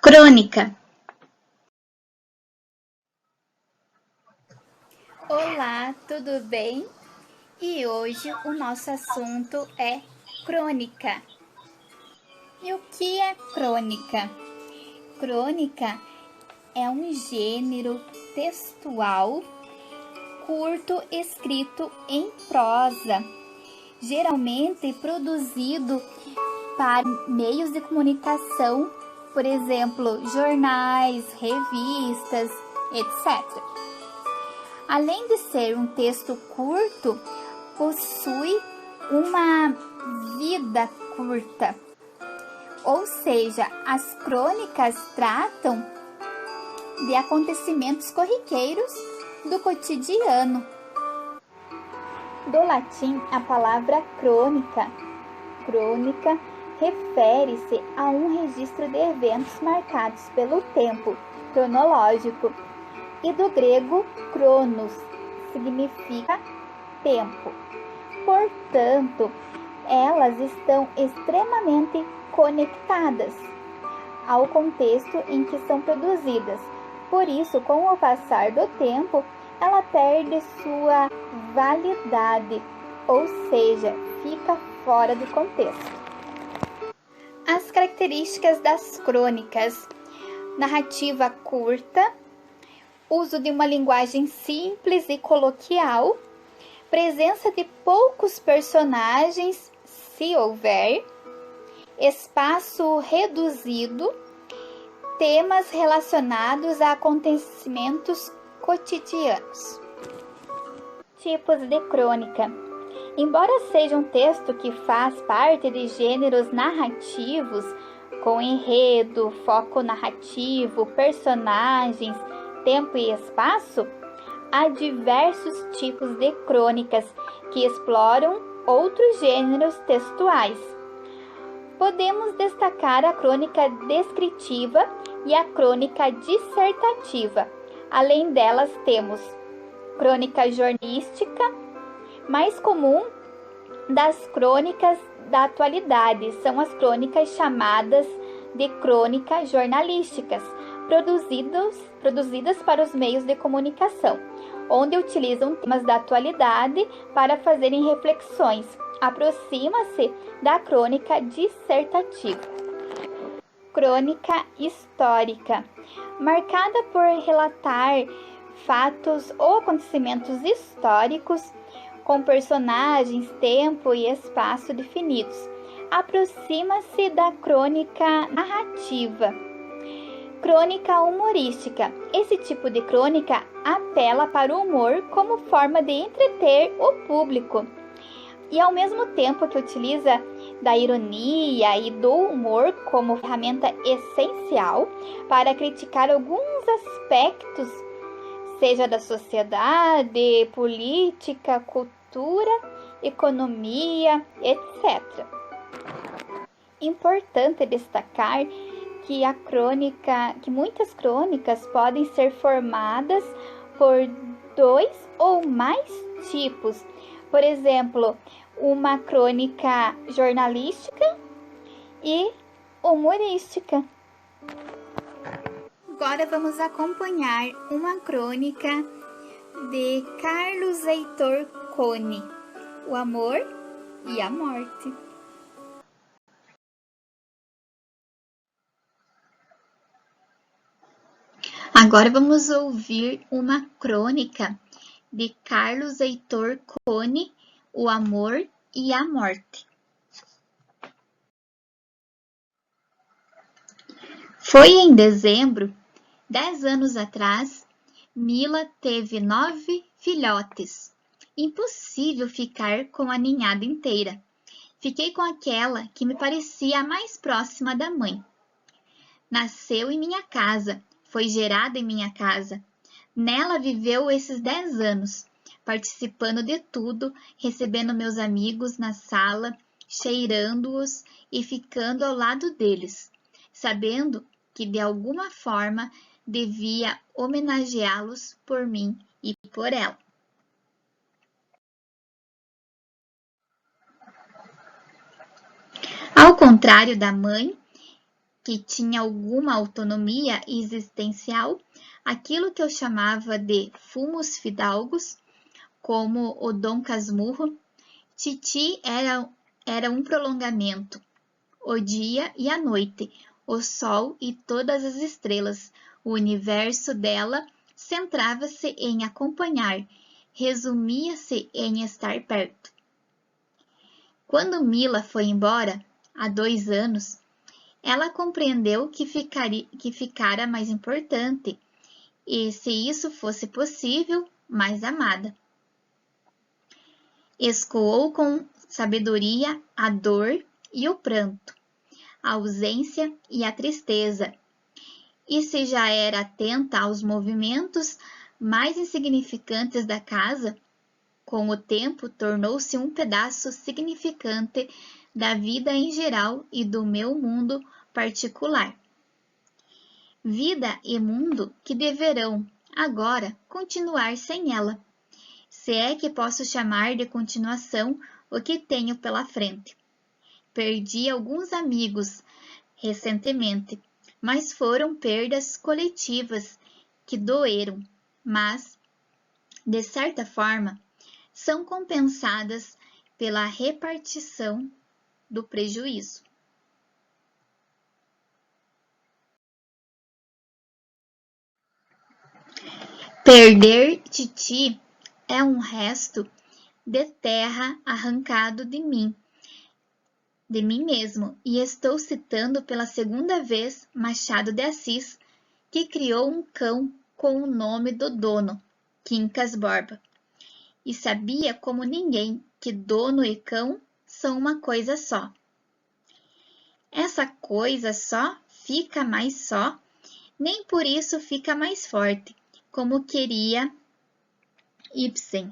Crônica. Olá, tudo bem? E hoje o nosso assunto é crônica. E o que é crônica? Crônica é um gênero textual curto escrito em prosa, geralmente produzido para meios de comunicação, por exemplo, jornais, revistas, etc. Além de ser um texto curto, possui uma vida curta, ou seja, as crônicas tratam de acontecimentos corriqueiros do cotidiano. Do latim, a palavra crônica. Crônica refere-se a um registro de eventos marcados pelo tempo cronológico, e do grego cronos, significa tempo. Portanto, elas estão extremamente conectadas ao contexto em que são produzidas. Por isso, com o passar do tempo, ela perde sua validade, ou seja, fica fora do contexto. As características das crônicas: narrativa curta, uso de uma linguagem simples e coloquial, presença de poucos personagens, se houver, espaço reduzido, temas relacionados a acontecimentos cotidianos. Tipos de crônica. Embora seja um texto que faz parte de gêneros narrativos, com enredo, foco narrativo, personagens, tempo e espaço, há diversos tipos de crônicas que exploram outros gêneros textuais. Podemos destacar a crônica descritiva e a crônica dissertativa. Além delas, temos crônica jornalística, mais comum das crônicas da atualidade, são as crônicas chamadas de crônicas jornalísticas, produzidas para os meios de comunicação, onde utilizam temas da atualidade para fazerem reflexões. Aproxima-se da crônica dissertativa. Crônica histórica, marcada por relatar fatos ou acontecimentos históricos com personagens, tempo e espaço definidos. Aproxima-se da crônica narrativa. Crônica humorística. Esse tipo de crônica apela para o humor como forma de entreter o público e, ao mesmo tempo que utiliza da ironia e do humor como ferramenta essencial para criticar alguns aspectos, seja da sociedade, política, cultura, economia, etc. Importante destacar que muitas crônicas podem ser formadas por dois ou mais tipos. Por exemplo, uma crônica jornalística e humorística. Agora vamos acompanhar uma crônica de Carlos Heitor Coni, O Amor e a Morte. Agora vamos ouvir uma crônica de Carlos Heitor Coni, O Amor e a Morte. Foi em dezembro, 10 anos atrás, Mila teve 9 filhotes. Impossível ficar com a ninhada inteira. Fiquei com aquela que me parecia a mais próxima da mãe. Nasceu em minha casa, foi gerada em minha casa. Nela viveu esses 10 anos, participando de tudo, recebendo meus amigos na sala, cheirando-os e ficando ao lado deles, sabendo que de alguma forma devia homenageá-los por mim e por ela. Ao contrário da mãe, que tinha alguma autonomia existencial, aquilo que eu chamava de fumos fidalgos, como o Dom Casmurro. Titi era um prolongamento, o dia e a noite, o sol e todas as estrelas. O universo dela centrava-se em acompanhar, resumia-se em estar perto. Quando Mila foi embora, há 2 anos, ela compreendeu que ficara mais importante e, se isso fosse possível, mais amada. Escoou com sabedoria a dor e o pranto, a ausência e a tristeza, e se já era atenta aos movimentos mais insignificantes da casa, com o tempo tornou-se um pedaço significante da vida em geral e do meu mundo particular. Vida e mundo que deverão, agora, continuar sem ela, se é que posso chamar de continuação o que tenho pela frente. Perdi alguns amigos recentemente, mas foram perdas coletivas que doeram, mas, de certa forma, são compensadas pela repartição do prejuízo. Perder Titi é um resto de terra arrancado de mim mesmo, e estou citando pela segunda vez Machado de Assis, que criou um cão com o nome do dono, Quincas Borba, e sabia como ninguém que dono e cão são uma coisa só. Essa coisa só fica mais só, nem por isso fica mais forte, como queria Ibsen.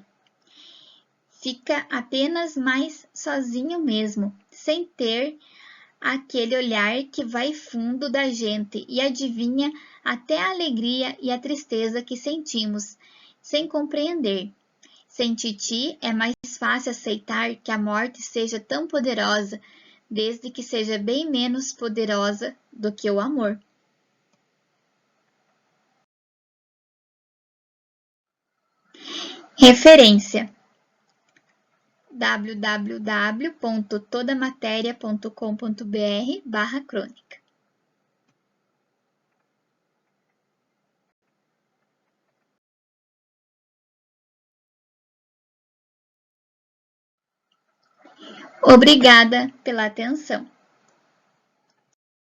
Fica apenas mais sozinho mesmo, sem ter aquele olhar que vai fundo da gente e adivinha até a alegria e a tristeza que sentimos, sem compreender. Sem Titi é mais fácil aceitar que a morte seja tão poderosa, desde que seja bem menos poderosa do que o amor. Referência: www.todamateria.com.br/crônica. Obrigada pela atenção.